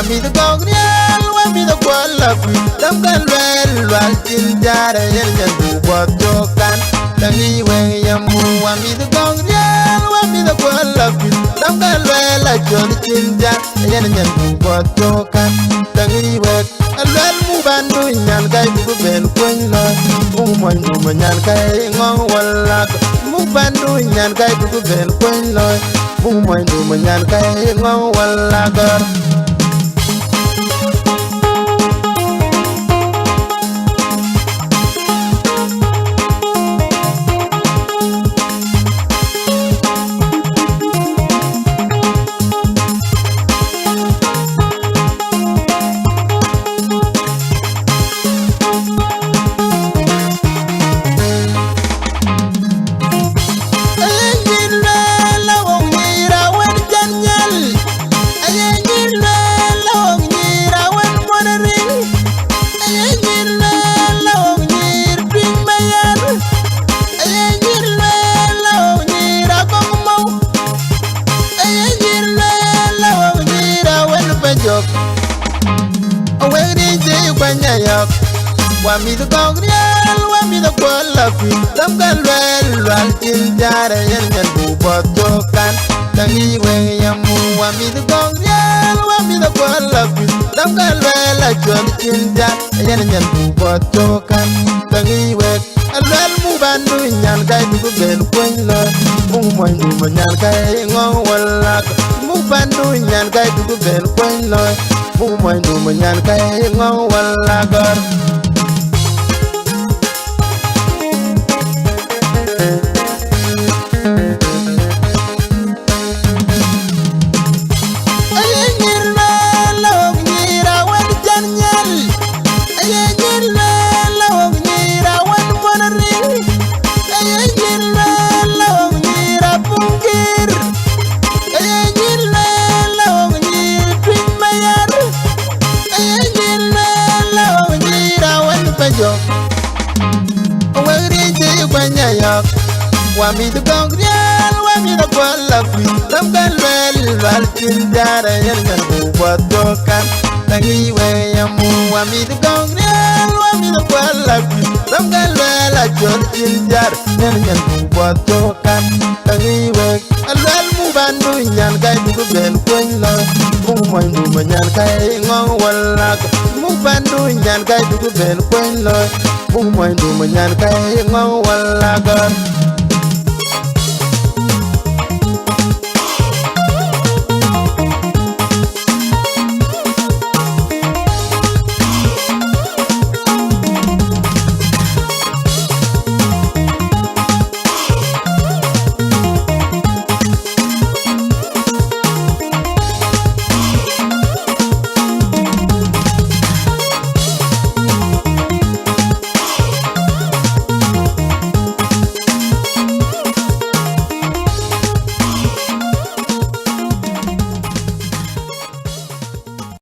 mi the gogrial wa mi the kwala fi dam kan wel wal tin jare yen yen bu boto kan tangi we yamu wa mi the gogrial wa mi the kwala fi dam kan wel la jon tin jare yen yen bu boto kan tangi we alwel mu bandu nyan kai bu ben kun lo mu mo mu nyan kai ngong wala mu bandu nyan kai bu ben kun lo mu mo nyan kai ngong wala gar wa mi the gogrial wa mi the kwala fi dam kan wel wal tin jare yen yen bu boto kan tangi we yamu wa mi the gogrial wa mi the kwala fi dam kan wel la jon tin jare yen yen bu boto kan tangi we alwel mu bandu nyan kai bu ben kun lo mu moy mu nyan kai ngong wala mu bandu nyan kai bu ben kun lo mu moy mu nyan kai ngong wala gar wa mi the gogrial wa mi the kwala fi dam kan wel wal tin jare yen yen bu boto kan tangi we yamu wa mi the gogrial wa mi the kwala fi dam kan wel la jon tin jare yen yen bu boto kan tangi we alwel mu bandu nyan kai bu ben kun lo mu moy mu nyan kai ngong wala mu bandu nyan kai bu ben kun lo mu moy mu nyan kai ngong wala gar